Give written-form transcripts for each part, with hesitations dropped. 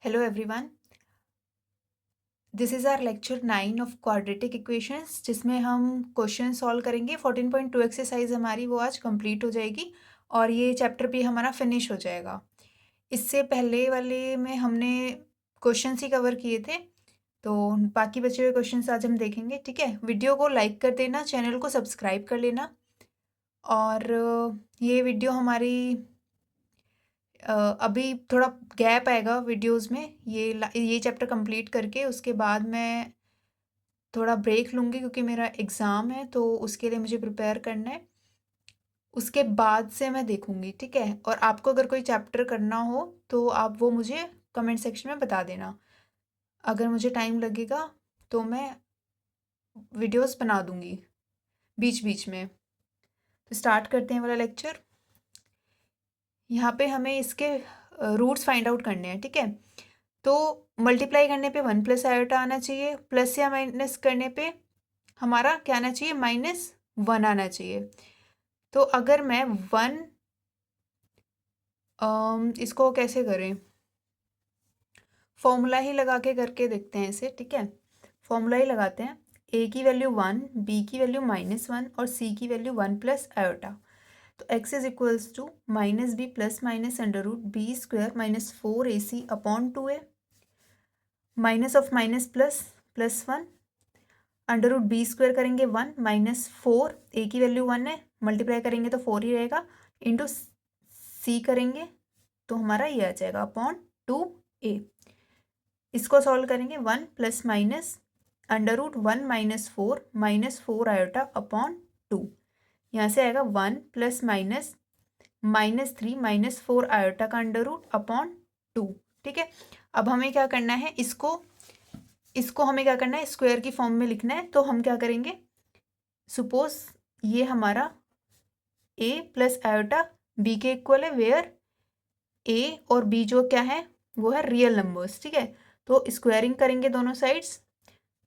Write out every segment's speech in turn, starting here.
Hello everyone. This is our lecture 9 of quadratic equations जिसमें हम question solve करेंगे 14.2 exercise हमारी वो आज कंप्लीट हो जाएगी और ये चैप्टर भी हमारा फिनिश हो जाएगा। इससे पहले वाले में हमने क्वेश्चंस ही कवर किए थे, तो बाकी बचे हुए क्वेश्चंस आज हम देखेंगे। ठीक है, वीडियो को लाइक कर देना, चैनल को सब्सक्राइब कर लेना और ये वीडियो हमारी अभी थोड़ा गैप आएगा वीडियोस में। ये चैप्टर कंप्लीट करके उसके बाद मैं थोड़ा ब्रेक लूँगी क्योंकि मेरा एग्ज़ाम है, तो उसके लिए मुझे प्रिपेयर करना है। उसके बाद से मैं देखूँगी, ठीक है। और आपको अगर कोई चैप्टर करना हो तो आप वो मुझे कमेंट सेक्शन में बता देना। अगर मुझे टाइम लगेगा तो मैं वीडियोस बना दूँगी बीच बीच में। तो स्टार्ट करते हैं वाला लेक्चर। यहाँ पे हमें इसके रूट्स फाइंड आउट करने हैं, ठीक है। तो मल्टीप्लाई करने पे 1 प्लस आयोटा आना चाहिए, प्लस या माइनस करने पे हमारा क्या आना चाहिए, -1 आना चाहिए। तो अगर मैं 1 इसको कैसे करें, फॉर्मूला ही लगा के करके देखते हैं इसे, ठीक है। फॉर्मूला ही लगाते हैं। ए की वैल्यू 1, बी की वैल्यू -1 और सी की वैल्यू 1 प्लस आयोटा। तो x is equals to -b plus minus under root B square -4ac upon 2a, minus of minus plus +1 under root B square करेंगे 1 -4, ए की वैल्यू 1 है, मल्टीप्लाई करेंगे तो 4 ही रहेगा, इंटू सी करेंगे तो हमारा ये आ जाएगा अपॉन 2a। इसको सॉल्व करेंगे 1 plus minus under root 1 -4 iota upon 2। यहाँ से आएगा 1 प्लस माइनस -3 -4 आयोटा का अंडर रूट अपॉन 2, ठीक है। अब हमें क्या करना है, इसको हमें क्या करना है, स्क्वायर की फॉर्म में लिखना है। तो हम क्या करेंगे, सपोज ये हमारा a प्लस आयोटा b के इक्वल है, वेयर a और b जो क्या है वो है रियल नंबर्स, ठीक है। तो स्क्वायरिंग करेंगे दोनों साइड्स,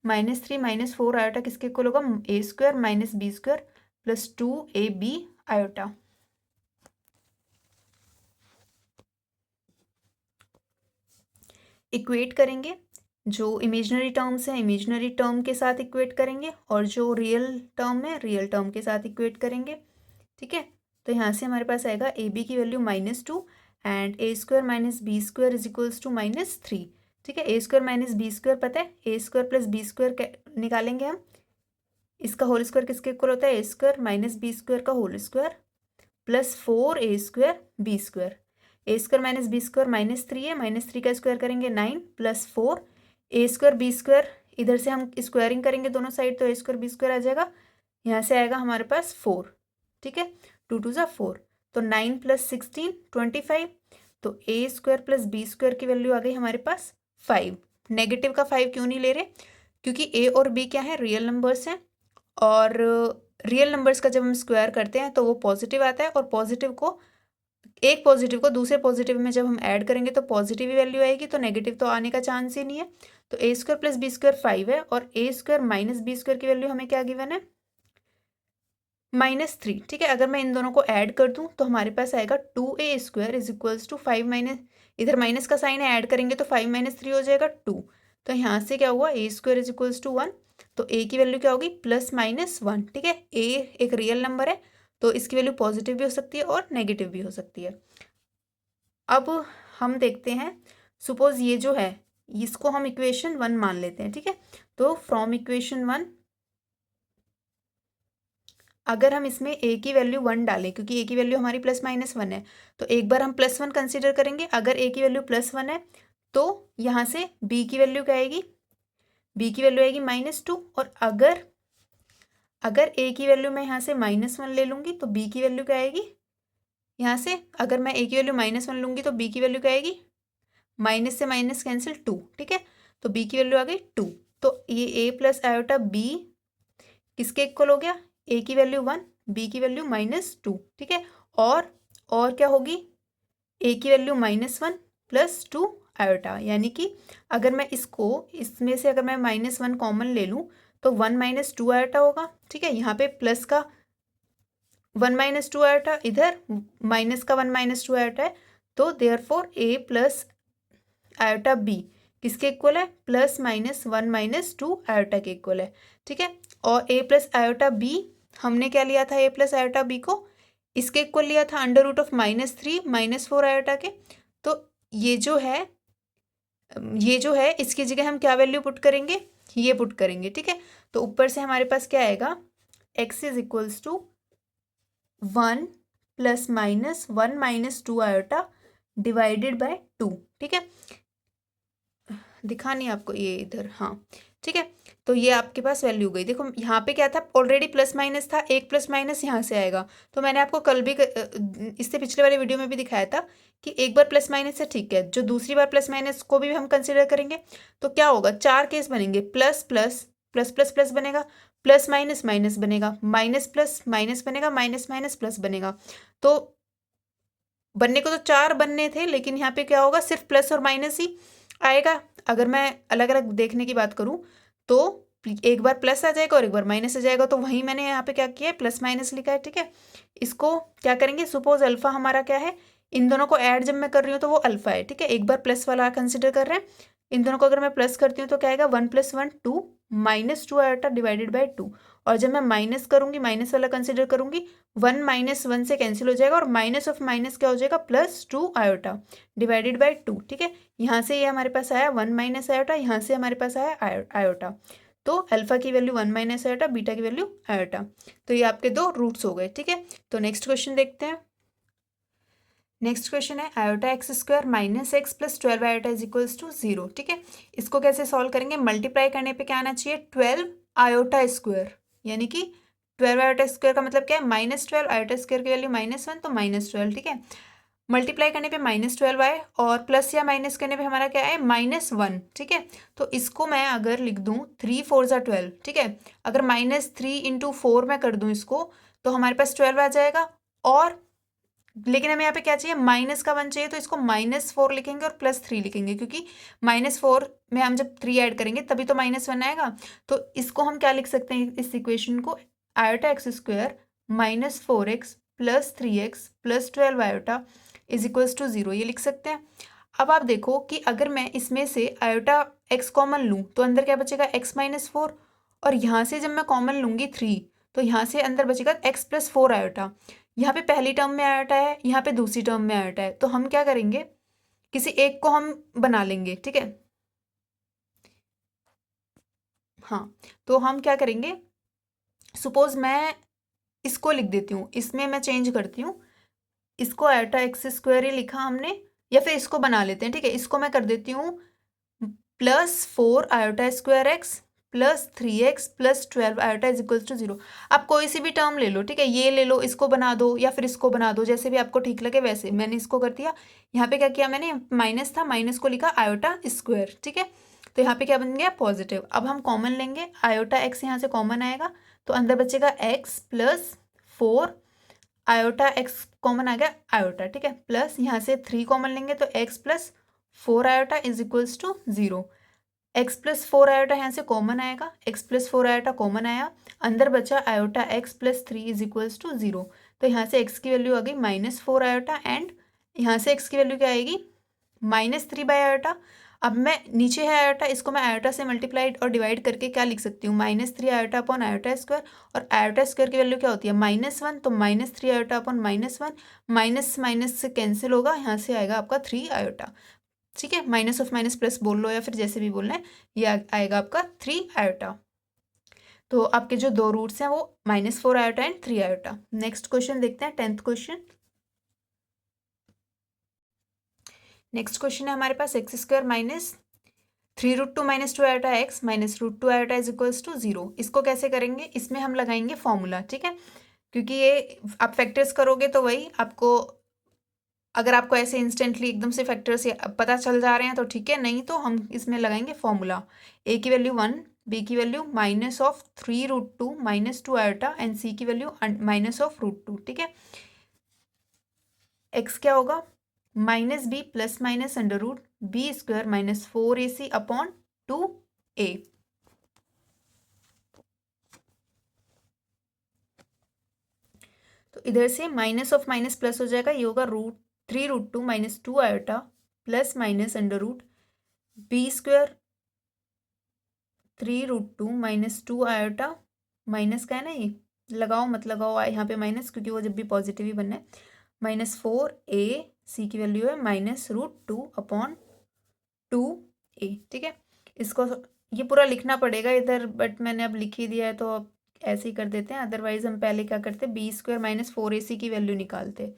-3 -4 आयोटा किसके इक्वल होगा, a square minus B square plus 2ab iota. Equate करेंगे, जो इमेजनरी टर्म्स हैं इमेजनरी टर्म के साथ इक्वेट करेंगे और जो रियल टर्म है रियल टर्म के साथ इक्वेट करेंगे, ठीक है। तो यहाँ से हमारे पास आएगा ए बी की value -2 and A square minus B square is equals to -3, ठीक है। ए स्क्वायर माइनस बी स्क्वायर पता है, ए स्क्वायर प्लस बी स्क्वायर निकालेंगे हम, इसका होल स्क्वायर किसके इक्वल होता है, ए स्क्वायर माइनस बी स्क्वायर का whole square plus 4 A square B square. A square minus B square -3 है, -3 का स्क्वायर करेंगे 9 plus 4 A square B square, इधर से हम स्क्वायरिंग करेंगे दोनों साइड तो ए स्क्वायर बी स्क्वायर आ जाएगा। यहाँ से आएगा हमारे पास 4, ठीक है, 2 2 ज़ा 4, तो 9 प्लस 16 25। तो ए स्क्वायर प्लस बी स्क्वायर की वैल्यू आ गई हमारे पास 5। नेगेटिव का 5 क्यों नहीं ले रहे, क्योंकि ए और बी क्या है, रियल नंबर्स हैं और रियल नंबर्स का जब हम स्क्वायर करते हैं तो वो पॉजिटिव आता है और एक पॉजिटिव को दूसरे पॉजिटिव में जब हम ऐड करेंगे तो पॉजिटिव ही वैल्यू आएगी, तो नेगेटिव तो आने का चांस ही नहीं है। तो ए स्क्वायर प्लस बी स्क्वायर 5 है और A square minus B square की वैल्यू हमें क्या गिवन है, -3, ठीक है। अगर मैं इन दोनों को ऐड कर दूं तो हमारे पास आएगा 2a square is equals to 5 minus, इधर माइनस का साइन है, ऐड करेंगे तो 5 - 3 हो जाएगा 2। तो यहाँ से क्या हुआ, ए स्क्वायर इज इक्वल्स टू 1, तो ए की वैल्यू क्या होगी, +-1, ठीक है। ए एक रियल नंबर है तो इसकी वैल्यू पॉजिटिव भी हो सकती है और नेगेटिव भी हो सकती है। अब हम देखते हैं, सपोज ये जो है इसको हम इक्वेशन 1 मान लेते हैं, ठीक है। तो फ्रॉम इक्वेशन 1 अगर हम इसमें a की वैल्यू 1 डालें, क्योंकि a की वैल्यू हमारी +-1 है, तो एक बार हम +1 कंसिडर करेंगे। अगर a की वैल्यू +1 है तो यहाँ से b की वैल्यू क्या आएगी, b की वैल्यू आएगी -2। और अगर a की वैल्यू मैं यहाँ से -1 ले लूँगी तो b की वैल्यू क्या आएगी, यहाँ से अगर मैं a की वैल्यू -1 लूँगी तो b की वैल्यू क्या आएगी, माइनस से माइनस कैंसिल 2, ठीक है। तो b की वैल्यू आ गई 2। तो ये a प्लस आयोटा b किसके इक्वल हो गया, a की वैल्यू 1 b की वैल्यू -2, ठीक है। और क्या होगी, a की वैल्यू -1 प्लस 2 आयोटा, यानी कि अगर मैं इसमें से अगर मैं -1 कॉमन ले लूँ तो 1 - 2 आयोटा होगा, ठीक है। यहाँ पे प्लस का 1 - 2 आयोटा, इधर माइनस का 1 - 2 आयोटा है, तो therefore a plus iota B किसके इक्वल है, प्लस माइनस 1 माइनस 2 आयोटा के इक्वल है, ठीक है। और ए प्लस आयोटा बी हमने क्या लिया था, ए प्लस आयोटा बी को इसके इक्वल लिया था अंडर रूट ऑफ -3 -4 आयोटा के। तो ये जो है इसकी जगह हम क्या वैल्यू पुट करेंगे, ये पुट करेंगे, ठीक है। तो ऊपर से हमारे पास क्या आएगा, x is equals to 1 plus minus 1 minus 2 iota divided by 2, ठीक है। दिखा नहीं आपको ये इधर, हाँ ठीक है। तो ये आपके पास वैल्यू हो गई। देखो यहाँ पे क्या था, ऑलरेडी प्लस माइनस था, एक प्लस माइनस यहाँ से आएगा। तो मैंने आपको कल भी इससे पिछले वाले वीडियो में भी दिखाया था कि एक बार प्लस माइनस है, ठीक है, जो दूसरी बार प्लस माइनस को भी हम कंसिडर करेंगे तो क्या होगा, 4 केस बनेंगे, plus plus plus plus plus बनेगा, प्लस माइनस माइनस बनेगा, माइनस प्लस माइनस बनेगा, माइनस माइनस प्लस बनेगा। तो बनने को तो 4 बनने थे, लेकिन यहाँ पे क्या होगा, सिर्फ प्लस और माइनस ही आएगा। अगर मैं अलग अलग देखने की बात करूँ तो एक बार प्लस आ जाएगा और एक बार माइनस आ जाएगा। तो वहीं मैंने यहाँ पे क्या किया है, प्लस माइनस लिखा है, ठीक है। इसको क्या करेंगे, सपोज अल्फा हमारा क्या है, इन दोनों को ऐड जब मैं कर रही हूँ तो वो अल्फा है, ठीक है। एक बार प्लस वाला कंसिडर कर रहे हैं, इन दोनों को अगर मैं प्लस करती हूँ तो क्या आएगा, 1 + 1 2 -2 आयोटा डिवाइडेड बाई 2। और जब मैं माइनस करूंगी, माइनस वाला कंसिडर करूंगी, 1 - 1 से कैंसिल हो जाएगा और माइनस ऑफ माइनस क्या हो जाएगा, +2 आयोटा डिवाइडेड बाई 2, ठीक है। यहाँ से ये हमारे पास आया 1 माइनस आयोटा, यहाँ से हमारे पास आया आयोटा। तो अल्फा की वैल्यू 1 माइनस आयोटा, बीटा की वैल्यू आयोटा। तो ये आपके दो रूट्स हो गए, ठीक है। तो नेक्स्ट क्वेश्चन देखते हैं। नेक्स्ट क्वेश्चन है iota X square minus X plus 12 iota is equals to 0, ठीक है। इसको कैसे सॉल्व करेंगे, मल्टीप्लाई करने पे क्या आना चाहिए, 12 आयोटा स्क्वायर, यानी कि 12 आयोटा स्क्वायर का मतलब क्या है, -12, आयोटा स्क्वायर की वैल्यू -1 तो -12, ठीक है। मल्टीप्लाई करने पे -12 आए और प्लस या माइनस करने पे हमारा क्या है, -1, ठीक है। तो इसको मैं अगर लिख दूँ 3 4 ज़ा 12, ठीक है। अगर -3 × 4 मैं कर दूँ इसको तो हमारे पास 12 आ जाएगा। और लेकिन हमें यहाँ पे क्या चाहिए, माइनस का 1 चाहिए, तो इसको -4 लिखेंगे और +3 लिखेंगे, क्योंकि -4 में हम जब 3 ऐड करेंगे तभी तो -1 आएगा। तो इसको हम क्या लिख सकते हैं, इस इक्वेशन को, iota X square -4x + 3x + 12 iota is equals to 0, ये लिख सकते हैं। अब आप देखो कि अगर मैं इसमें से आयोटा x कॉमन लूँ तो अंदर क्या बचेगा, x - 4, और यहाँ से जब मैं कॉमन लूँगी 3 तो यहाँ से अंदर बचेगा x + 4 आयोटा। यहाँ पे पहली टर्म में आयोटा है, यहाँ पे दूसरी टर्म में आयोटा है, तो हम क्या करेंगे, किसी एक को हम बना लेंगे, ठीक है। हाँ, तो हम क्या करेंगे, सपोज मैं इसको लिख देती हूँ, इसमें मैं चेंज करती हूँ, इसको आयोटा एक्स स्क्वायर ही लिखा हमने, या फिर इसको बना लेते हैं, ठीक है। इसको मैं कर देती हूँ +4 iota square X +3x +12 iota is equals to 0। आप कोई सी भी टर्म ले लो, ठीक है, ये ले लो, इसको बना दो या फिर इसको बना दो, जैसे भी आपको ठीक लगे वैसे। मैंने इसको कर दिया, यहाँ पे क्या किया मैंने, माइनस था, माइनस को लिखा आयोटा स्क्वायर, ठीक है। तो यहाँ पे क्या बन गया, पॉजिटिव। अब हम कॉमन लेंगे, आयोटा एक्स यहाँ से कॉमन आएगा तो अंदर बचेगा x +4 आयोटा एक्स कॉमन आ गया आयोटा, ठीक है, प्लस यहाँ से 3 कॉमन लेंगे तो x +4 iota is equals to 0। x +4 iota यहाँ से कॉमन आएगा, x +4 आयोटा कॉमन आया, अंदर बचा iota x +3 is equals to 0। तो यहाँ से x की वैल्यू आ गई -4 आयोटा, एंड यहाँ से x की वैल्यू क्या आएगी, -3 आयोटा। अब मैं नीचे है आयोटा, इसको मैं आयोटा से मल्टीप्लाइड और डिवाइड करके क्या लिख सकती हूँ, -3 आयोटा अपॉन आयोटा स्क्वायर, और आयोटा स्क्वायर की वैल्यू क्या होती है, -1, तो -3 आयोटा अपॉन -1, माइनस माइनस से कैंसिल होगा, यहाँ से आएगा आपका 3 आयोटा, ठीक है। माइनस ऑफ माइनस प्लस बोल लो या फिर जैसे भी बोलना है, ये आएगा आपका 3 आयोटा। तो आपके जो दो रूट्स हैं वो -4 iota and 3 iota. Next question देखते हैं, 10th क्वेश्चन। नेक्स्ट क्वेश्चन है हमारे पास x square -3√2 -2 iota x -√2 iota is equals to 0। इसको कैसे करेंगे, इसमें हम लगाएंगे फॉर्मूला, ठीक है, क्योंकि ये आप फैक्टर्स करोगे तो वही आपको, अगर आपको ऐसे इंस्टेंटली एकदम से फैक्टर्स पता चल जा रहे हैं तो ठीक है, नहीं तो हम इसमें लगाएंगे फॉर्मूला। a की वैल्यू 1, b की वैल्यू -3√2 -2 आयोटा एंड c की वैल्यू -√2, ठीक है। x क्या होगा, -b plus minus √b square -4ac upon 2a। तो इधर से माइनस ऑफ माइनस प्लस हो जाएगा, ये होगा √3√2 -2 iota plus minus √b B square 3√2 minus 2 iota, minus का है ना, ये लगाओ मत लगाओ यहाँ पे माइनस, क्योंकि वो जब भी पॉजिटिव ही बनना है, -4a, सी की वैल्यू है -√2/2a, ठीक है। इसको ये पूरा लिखना पड़ेगा इधर, बट मैंने अब लिख ही दिया है तो अब ऐसे ही कर देते हैं। अदरवाइज हम पहले क्या करते, बी स्क्वायर -4ac की वैल्यू निकालते, है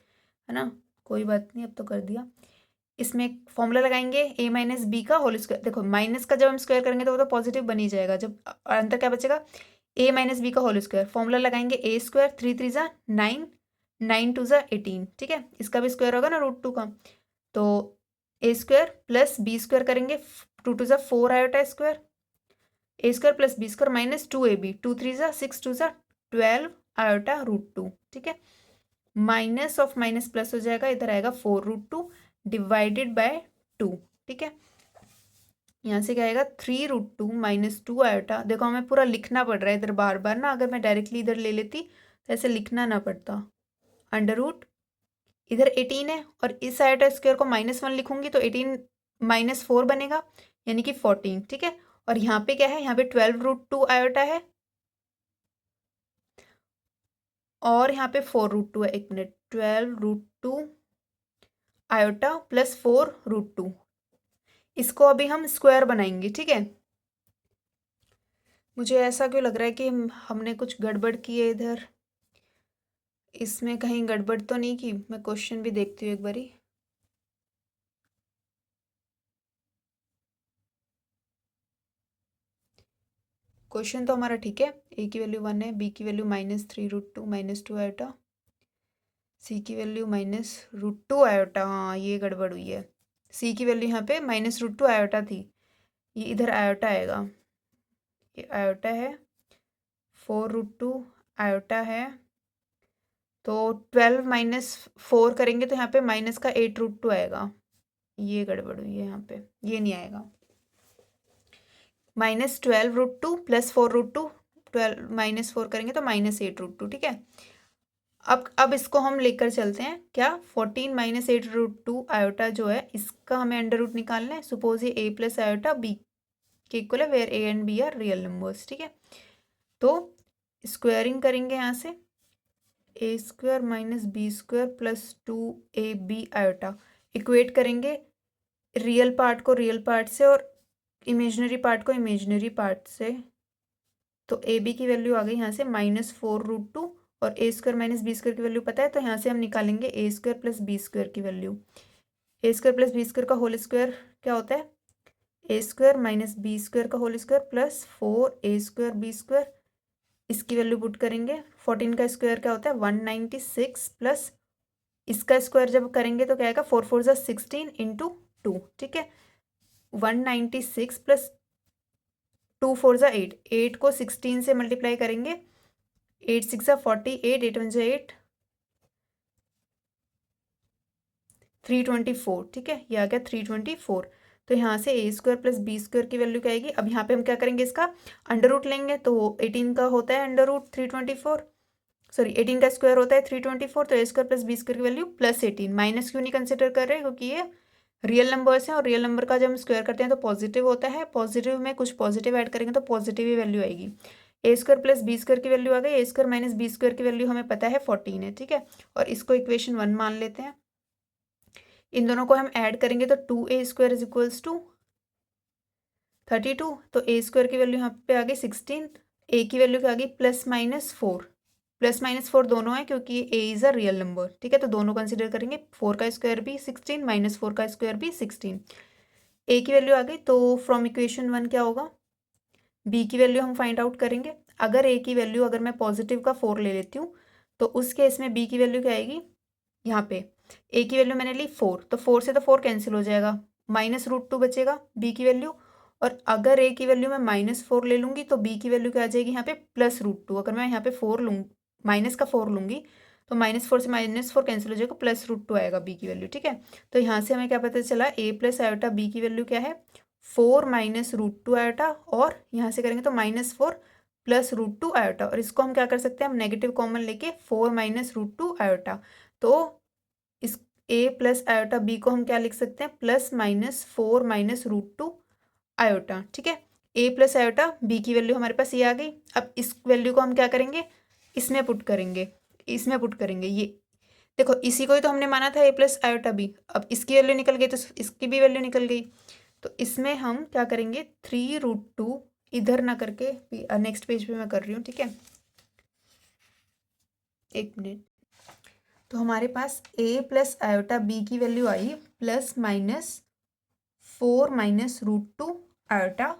ना। कोई बात नहीं, अब तो कर दिया। इसमें फॉर्मूला लगाएंगे a माइनस बी का होल स्क्वायर। देखो माइनस का जब हम स्क्वायर करेंगे तो वो तो पॉजिटिव बन ही जाएगा, जब अंतर क्या बचेगा, a माइनस बी का होल स्क्वायर। फॉर्मूला लगाएंगे a स्क्वायर, 3 3 ज़ा 9, 9 2 ज़ा 18, ठीक है। इसका भी स्क्वायर होगा ना √2 का, तो a square plus B square करेंगे, 2 2 ज़ा 4 iota square, a square plus B square -2ab, 2 3 ज़ा 6 2 ज़ा 12 आयोटा √2, ठीक है। माइनस ऑफ माइनस प्लस हो जाएगा, इधर आएगा 4√2 डिवाइडेड बाय 2, ठीक है। यहाँ से क्या आएगा 3√2 -2 आयोटा। देखो हमें पूरा लिखना पड़ रहा है इधर बार बार ना, अगर मैं डायरेक्टली इधर ले लेती तो ऐसे लिखना ना पड़ता। अंडर रूट इधर 18 है और इस आयोटा स्क्वायर को -1 लिखूंगी तो 18 -4 बनेगा, यानी कि 14, ठीक है। और यहाँ पे क्या है, यहाँ पे 12√2 आयोटा है और यहाँ पे 4√2 है। 1 मिनट, 12√2 आयोटा प्लस 4√2, इसको अभी हम स्क्वायर बनाएंगे, ठीक है। मुझे ऐसा क्यों लग रहा है कि हमने कुछ गड़बड़ की है इधर, इसमें कहीं गड़बड़ तो नहीं की। मैं क्वेश्चन भी देखती हूँ एक बारी। क्वेश्चन तो हमारा ठीक है, ए की वैल्यू 1 है, बी की वैल्यू -3√2 -2 आयोटा, सी की वैल्यू -√2 आयोटा। हाँ ये गड़बड़ हुई है, सी की वैल्यू यहाँ पे -√2 आयोटा थी, ये इधर आयोटा आएगा, ये आयोटा है, 4√2 आयोटा है, तो 12 -4 करेंगे तो यहाँ पे माइनस का 8√2 आएगा। ये गड़बड़ हुई है यहाँ पे, ये नहीं आएगा। -12√2 प्लस 4√2, 12 -4 करेंगे तो -8√2, ठीक है। अब इसको हम लेकर चलते हैं, क्या 14 -8√2 आयोटा जो है इसका हमें अंडर रूट निकालना है। सपोज ये a प्लस आयोटा b के इक्वल है, where a and b are real numbers, ठीक है। तो स्क्वायरिंग करेंगे यहाँ से, a square minus B square plus 2ab iota, equate करेंगे रियल पार्ट को रियल पार्ट से और इमेजनरी पार्ट को इमेजनरी पार्ट से। तो ए बी की वैल्यू आ गई यहाँ से -4√2 और A square minus B square की वैल्यू पता है, तो यहाँ से हम निकालेंगे A square plus B square की value. A square plus B square का होल स्क्वायर क्या होता है, ए स्क्वायर माइनस बी स्क्वायर का whole square plus 4a square B square, इसकी वैल्यू पुट करेंगे। 14 का स्क्वायर क्या होता है 196 प्लस इसका स्क्वायर जब करेंगे तो क्या आएगा 4 4 ज़ा 16 इंटू 2, ठीक है। 196 प्लस 2 4 ज़ा 8, 8 को 16 से मल्टीप्लाई करेंगे, 8 6 ज़ा 48, 8 1 ज़ा 8, 324, ठीक है। ये आ गया 324। तो यहाँ से ए स्क्वायर प्लस बी स्क्वायर की वैल्यू क्या आएगी। अब यहाँ पे हम क्या करेंगे, इसका अंडर रूट लेंगे, तो 18 का होता है अंडर रूट 324, सॉरी 18 का स्क्वायर होता है 324, तो ए स्क्वायर प्लस बी स्क्वायर की वैल्यू +18। माइनस क्यों नहीं कंसिडर कर रहे, क्योंकि ये रियल नंबर्स हैं और रियल नंबर का जब हम स्क्वायर करते हैं तो पॉजिटिव होता है, पॉजिटिव में कुछ पॉजिटिव ऐड करेंगे तो पॉजिटिव ही वैल्यू आएगी। ए स्क्वायर प्लस बी स्क्वायर की वैल्यू आ गई, ए स्क्वायर माइनस बी स्क्वायर की वैल्यू हमें पता है 14 है, ठीक है। और इसको इक्वेशन 1 मान लेते हैं। इन दोनों को हम ऐड करेंगे तो 2a square is equals to 32, तो ए स्क्वायर की वैल्यू यहाँ पे आ गई 16, ए की वैल्यू क्या आ गई +-4, +-4 दोनों है क्योंकि A is a real number, ठीक है। तो दोनों कंसिडर करेंगे, 4 का स्क्वायर भी 16 -4 का स्क्वायर भी 16, ए की वैल्यू आ गई। तो फ्रॉम इक्वेशन 1 क्या होगा, बी की वैल्यू हम फाइंड आउट करेंगे। अगर ए की वैल्यू अगर मैं पॉजिटिव का 4 ले लेती हूँ तो उस केस में बी की वैल्यू क्या आएगी, यहाँ पे ए की वैल्यू मैंने ली 4, तो 4 से तो 4 कैंसिल हो जाएगा, -√2 बचेगा बी की वैल्यू। और अगर ए की वैल्यू मैं -4 ले लूँगी तो बी की वैल्यू क्या आ जाएगी यहाँ पे +√2। अगर मैं यहाँ पे 4 लूँ, माइनस का 4 लूँगी तो -4 से -4 कैंसिल हो जाएगा, +√2 आएगा बी की वैल्यू, ठीक है। तो यहाँ से हमें क्या पता चला, ए प्लस आयोटा बी की वैल्यू क्या है 4 -√2 आयोटा, और यहाँ से करेंगे तो -4 +√2 आयोटा, और इसको हम क्या कर सकते हैं, हम नेगेटिव कॉमन लेके 4 -√2 आयोटा। तो इस a प्लस आयोटा b को हम क्या लिख सकते हैं, +-4 -√2 आयोटा, ठीक है। ए प्लस आयोटा, बी की वैल्यू हमारे पास ये आ गई। अब इस वैल्यू को हम क्या करेंगे, इसमें पुट करेंगे, इसमें पुट करेंगे। ये देखो इसी को ही तो हमने माना था ए प्लस आयोटा बी। अब इसकी वैल्यू निकल गई तो इसकी भी वैल्यू निकल गई। तो इसमें हम क्या करेंगे, 3√2 इधर ना करके नेक्स्ट पेज पे मैं कर रही हूँ, ठीक है, एक मिनट। तो हमारे पास ए प्लस आयोटा बी की वैल्यू आई +-4 -√2 आयोटा,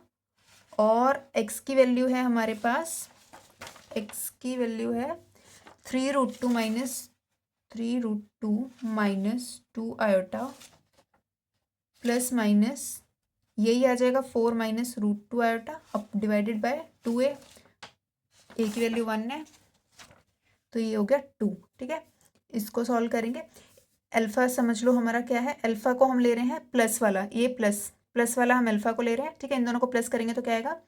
और एक्स की वैल्यू है हमारे पास, एक्स की वैल्यू है 3√2 -2 प्लस माइनस यही आ जाएगा 4 -√2 आयोटा, अब डिवाइडेड बाय 2a। ए की वैल्यू 1 है तो ये हो गया 2, ठीक है। इसको सॉल्व करेंगे। अल्फा समझ लो हमारा क्या है, अल्फा को हम ले रहे हैं प्लस वाला, ये प्लस वाला हम अल्फा को ले रहे हैं, ठीक है। इन दोनों को प्लस करेंगे तो क्या आएगा,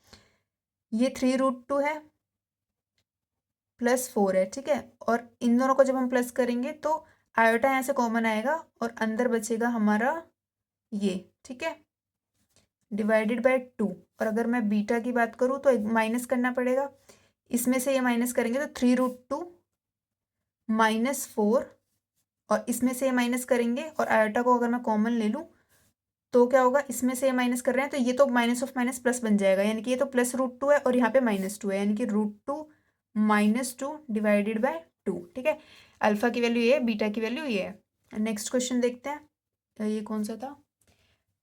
ये 3√2 है +4 है, ठीक है। और इन दोनों को जब हम प्लस करेंगे तो आयोटा यहाँ से कॉमन आएगा और अंदर बचेगा हमारा ये, ठीक है, डिवाइडेड बाय 2। और अगर मैं बीटा की बात करूँ तो माइनस करना पड़ेगा, इसमें से ये माइनस करेंगे तो 3√2 -4, और इसमें से ये माइनस करेंगे और आयोटा को अगर मैं कॉमन ले लूँ तो क्या होगा, इसमें से ये माइनस कर रहे हैं तो ये तो माइनस ऑफ माइनस प्लस बन जाएगा, यानी कि ये तो +√2 है और यहाँ पे -2 है, यानी कि √2 -2 डिवाइडेड बाय 2, ठीक है। अल्फा की वैल्यू ये है, बीटा की वैल्यू ये है। नेक्स्ट क्वेश्चन देखते हैं, ये कौन सा था,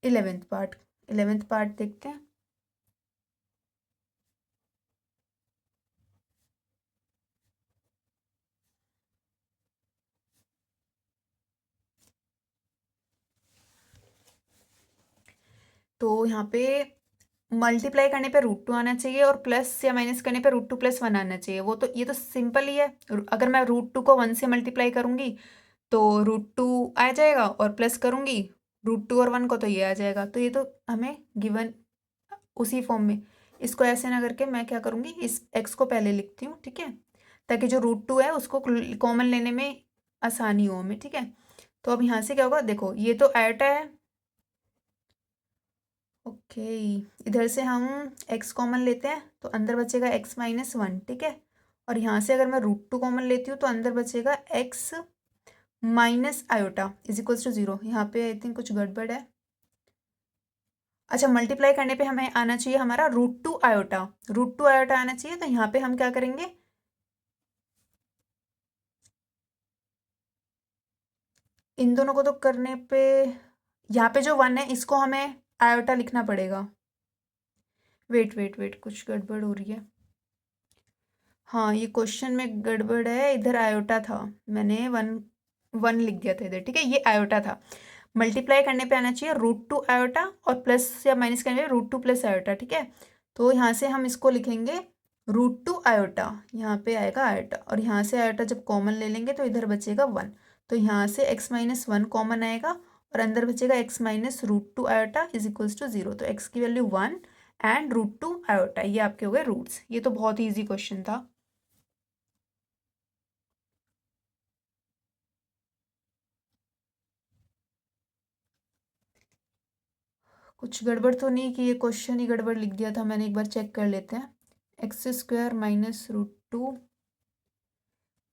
11th पार्ट देखते हैं। तो यहाँ पे मल्टीप्लाई करने पे √2 आना चाहिए और प्लस या माइनस करने पे √2 + 1 आना चाहिए। वो तो ये तो सिंपल ही है। अगर मैं √2 को 1 से मल्टीप्लाई करूँगी तो √2 आ जाएगा, और प्लस करूँगी √2 और 1 को तो ये आ जाएगा। तो ये तो हमें गिवन उसी फॉर्म में, इसको ऐसे ना करके मैं क्या करूँगी, इस x को पहले लिखती हूँ, ठीक है, ताकि जो √2 है उसको कॉमन लेने में आसानी हो हमें, ठीक है। तो अब यहाँ से क्या होगा, देखो ये तो आयोटा है, ओके, इधर से हम x कॉमन लेते हैं तो अंदर बचेगा x - 1, ठीक है। और यहाँ से अगर मैं √2 कॉमन लेती हूँ तो अंदर बचेगा x minus iota is to 0। यहाँ पे आई थिंक कुछ गड़बड़ है। अच्छा, मल्टीप्लाई करने पे हमें आना चाहिए हमारा √2 आयोटा, √2 आयोटा आना चाहिए। तो यहाँ पे हम क्या करेंगे, इन दोनों को तो करने पे यहाँ पे जो 1 है इसको हमें आयोटा लिखना पड़ेगा। वेट कुछ गड़बड़ हो रही है। हाँ, ये क्वेश्चन में गड़बड़ है, इधर आयोटा था, मैंने 1 लिख दिया था इधर, ठीक है, ये आयोटा था। मल्टीप्लाई करने पे आना चाहिए √2 आयोटा, और प्लस या माइनस करने पे √2 + आयोटा, ठीक है। तो यहाँ से हम इसको लिखेंगे √2 आयोटा, यहाँ पे आएगा आयोटा, और यहाँ से आयोटा जब कॉमन ले लेंगे तो इधर बचेगा 1। तो यहाँ से x - 1 कॉमन आएगा और अंदर बचेगा x - √2 आयोटा इज टू 0। तो x की वैल्यू 1 एंड √2 आयोटा, ये आपके हो गए रूट्स। ये तो बहुत ही ईजी क्वेश्चन था। कुछ गड़बड़ तो नहीं कि ये क्वेश्चन ही गड़बड़ लिख दिया था मैंने, एक बार चेक कर लेते हैं। x² - √2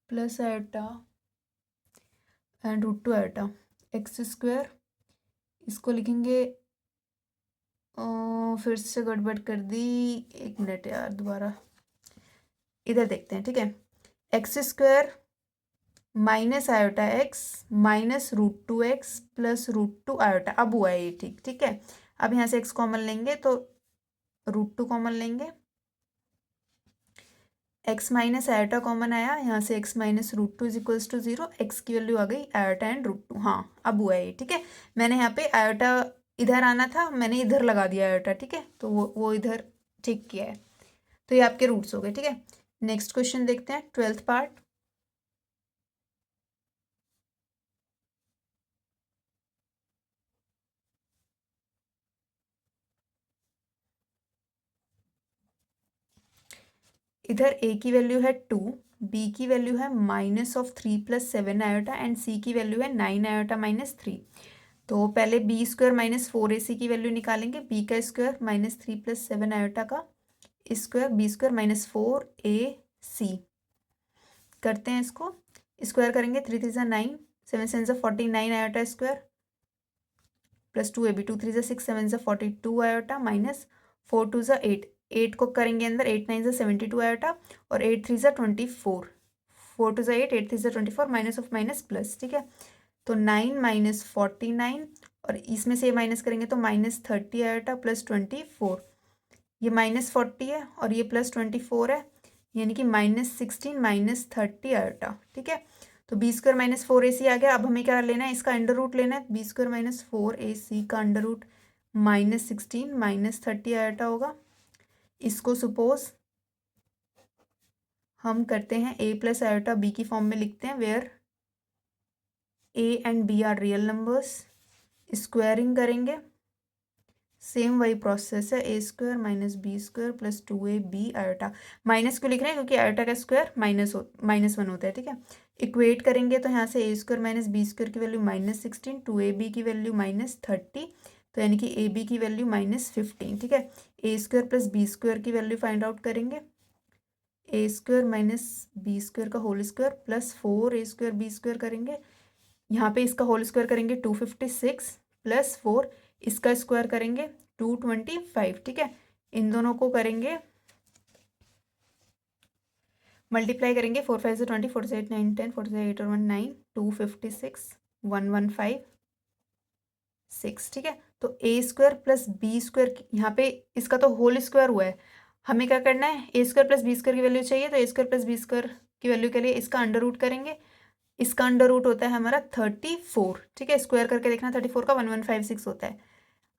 plus iota and √2 iota, x², इसको लिखेंगे, फिर से गड़बड़ कर दी, एक मिनट यार, दोबारा इधर देखते हैं, ठीक है। x² minus iota x minus √2x plus √2 iota, अब हुआ है ये, ठीक है। अब यहाँ से x कॉमन लेंगे तो √2 कॉमन लेंगे, x माइनस आयोटा कॉमन आया, यहाँ से x - √2 इज टू 0, x की वैल्यू आ गई आयोटा एंड √2। हाँ, अब हुआ है ये, ठीक है। मैंने यहाँ पे आयोटा इधर आना था, मैंने इधर लगा दिया आयोटा, ठीक है, तो वो इधर ठीक किया है। तो ये आपके रूट्स हो गए, ठीक है। नेक्स्ट क्वेश्चन देखते हैं, 12th पार्ट। इधर a की वैल्यू है 2, b की वैल्यू है -3 + 7 आयोटा एंड c की वैल्यू है 9 आयोटा - 3। तो पहले बी स्क्वायर माइनस 4ac की वैल्यू निकालेंगे, बी का स्क्वायर माइनस 3 प्लस 7 आयोटा का square, B square minus 4ac करते हैं। इसको स्क्वायर करेंगे, 3 3 9, 7 7 49 iota square plus 2ab, 2 3 6, 7 42 iota minus 4 2 8, 8 को करेंगे अंदर, 8 9 72 आयोटा और 8 3 24, 4 2 8, 8 3 24 माइनस ऑफ माइनस प्लस, ठीक है। तो 9 माइनस 49 और इसमें से ये माइनस करेंगे तो माइनस 30 आयोटा प्लस 24, ये माइनस 40 है और ये प्लस 24 है, यानी कि माइनस 16 माइनस 30 आयोटा, ठीक है। तो बी स्क्वायर माइनस 4ac आ गया। अब हमें क्या लेना है, इसका अंडर रूट लेना है। बी स्क्वायर माइनस 4ac का under root minus 16 minus 30 iota होगा। इसको सपोज हम करते हैं a प्लस आयोटा b की फॉर्म में लिखते हैं, where a and b are real numbers. Squaring करेंगे, सेम वही प्रोसेस है, ए square minus B square plus 2ab iota. Minus क्यों लिख रहे हैं, क्योंकि आयोटा का स्क्वायर -1 होता है, ठीक है। इक्वेट करेंगे तो यहाँ से ए स्क्वायर माइनस बी स्क्वायर की वैल्यू -16, 2ab की वैल्यू -30, तो यानी कि ए बी की वैल्यू -15, ठीक है। ए स्क्वायर प्लस बी स्क्वायर की वैल्यू फाइंड आउट करेंगे, ए स्क्वायर माइनस बी स्क्वायर का whole square plus 4 A square B square करेंगे। यहाँ पे इसका होल स्क्वायर करेंगे 256 प्लस 4, इसका स्क्वायर करेंगे 225, ठीक है। इन दोनों को करेंगे मल्टीप्लाई करेंगे, 4 5 20, 4 8 9 10, 4 8 और 1 9, 256 115 6, ठीक है। तो ए स्क्वायर प्लस बी स्क्वायर, यहाँ पे इसका तो होल स्क्वायर हुआ है, हमें क्या करना है, ए स्क्वायर प्लस बी स्क्वायर की वैल्यू चाहिए, तो ए स्क्वायर प्लस बी स्क्वायर की वैल्यू के लिए इसका अंडर रूट करेंगे। इसका अंडर रूट होता है हमारा 34, ठीक है। स्क्वायर करके देखना, 34 का 1156 होता है।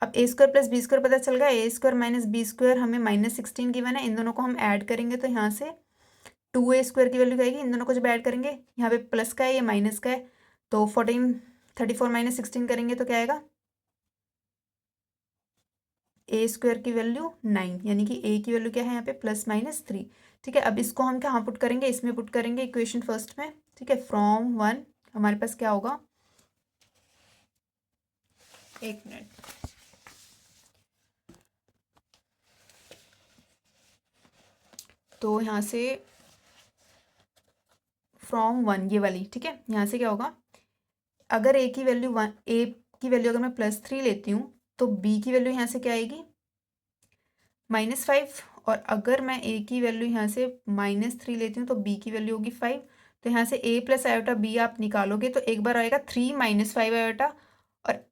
अब ए स्क्वायर प्लस बी स्क्वायर पता चल गया, ए स्क्वायर माइनस बी स्क्वायर हमें -16 गिवन है। इन दोनों को हम ऐड करेंगे तो यहाँ से 2a स्क्वायर की वैल्यू आएगी। इन दोनों को जब ऐड करेंगे, यहाँ पे प्लस का है, ये माइनस का है, तो 34 माइनस 16 करेंगे तो क्या आएगा, ए स्क्वायर की वैल्यू 9, यानी कि ए की वैल्यू क्या है यहाँ पे +-3, ठीक है। अब इसको हम कहाँ पुट करेंगे, इसमें पुट करेंगे इक्वेशन फर्स्ट में, ठीक है। फ्रॉम 1 हमारे पास क्या होगा, एक मिनट, तो यहाँ से फ्रॉम 1 ये वाली, ठीक है। यहाँ से क्या होगा, अगर ए की वैल्यू अगर मैं +3 लेती हूँ तो बी की वैल्यू यहाँ से क्या आएगी, -5, और अगर मैं ए की वैल्यू यहाँ से -3 लेती हूँ तो बी की वैल्यू होगी 5। तो यहाँ से ए प्लस आयोटा बी आप निकालोगे तो एक बार आएगा 3 - 5 आयोटा और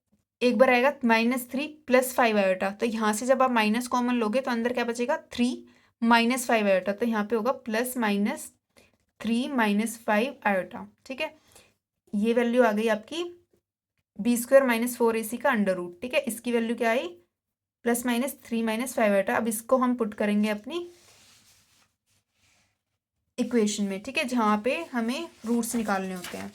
एक बार आएगा -3 + 5 आयोटा। तो यहाँ से जब आप माइनस कॉमन लोगे तो अंदर क्या बचेगा, 3 - 5 आयोटा, तो यहाँ पे होगा +-3 - 5 आयोटा, ठीक है। ये वैल्यू आ गई आपकी बी स्क्वायर माइनस 4ac का अंडर रूट, ठीक है। इसकी वैल्यू क्या आई, +-3 - 5 आयोटा। अब इसको हम पुट करेंगे अपनी इक्वेशन में, ठीक है, जहाँ पे हमें रूट्स निकालने होते हैं।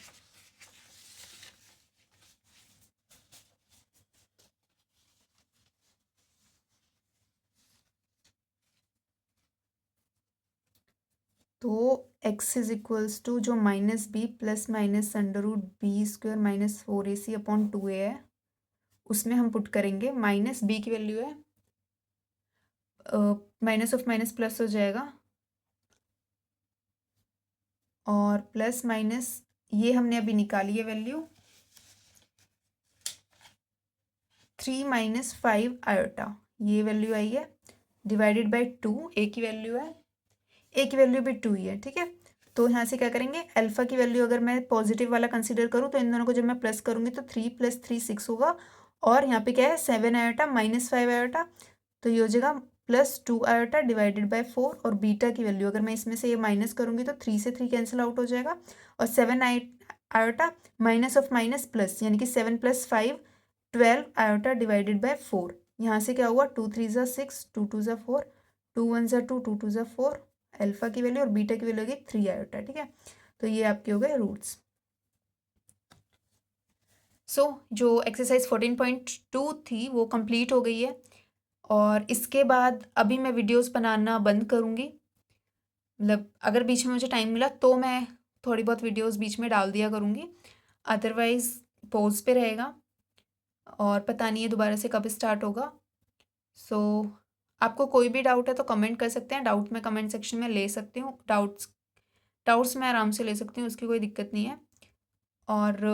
तो x इज इक्वल्स टू जो -b + under root B square minus 4ac upon 2a है, उसमें हम पुट करेंगे -b की वैल्यू है, माइनस ऑफ माइनस प्लस हो जाएगा, और प्लस माइनस ये हमने अभी निकाली है वैल्यू 3 - 5 आयोटा, ये वैल्यू आई है, डिवाइडेड बाई 2, ए की वैल्यू है, ए की वैल्यू भी 2 ही है, ठीक है। तो यहाँ से क्या करेंगे, अल्फा की वैल्यू अगर मैं पॉजिटिव वाला कंसीडर करूँ तो इन दोनों को जब मैं प्लस करूँगी तो 3 + 3 6 होगा, और यहाँ पे क्या है 7 आयोटा -5 आयोटा, तो ये हो जाएगा +2 आयोटा डिवाइडेड बाय 4, और बीटा की वैल्यू अगर मैं इसमें से ये माइनस करूँगी तो 3 से 3 कैंसिल आउट हो जाएगा, और 7 iota minus of minus plus, यानी कि 7 + 5 12 आयोटा डिवाइडेड बाय 4। यहाँ से क्या हुआ, 2 3 ज़ा 6, 2 2 ज़ा 4, 2 1 ज़ा 2, 2 2 ज़ा 4, अल्फा की वैल्यू, और बीटा की वैल्यू होगी 3 आयोटा, ठीक है। तो ये आपके हो गए रूट्स। सो जो एक्सरसाइज 14.2 थी वो कंप्लीट हो गई है, और इसके बाद अभी मैं वीडियोस बनाना बंद करूँगी, मतलब अगर बीच में मुझे टाइम मिला तो मैं थोड़ी बहुत वीडियोस बीच में डाल दिया करूँगी, अदरवाइज़ पॉज पे रहेगा। और पता नहीं है दोबारा से कब स्टार्ट होगा। सो आपको कोई भी डाउट है तो कमेंट कर सकते हैं, डाउट मैं कमेंट सेक्शन में ले सकती हूँ, डाउट्स मैं आराम से ले सकती हूँ, उसकी कोई दिक्कत नहीं है। और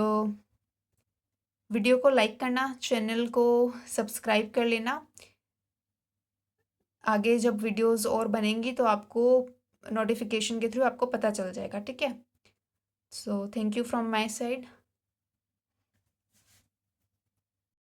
वीडियो को लाइक करना, चैनल को सब्सक्राइब कर लेना। आगे जब वीडियोस और बनेंगी तो आपको नोटिफिकेशन के थ्रू आपको पता चल जाएगा, ठीक है। So thank you from my side.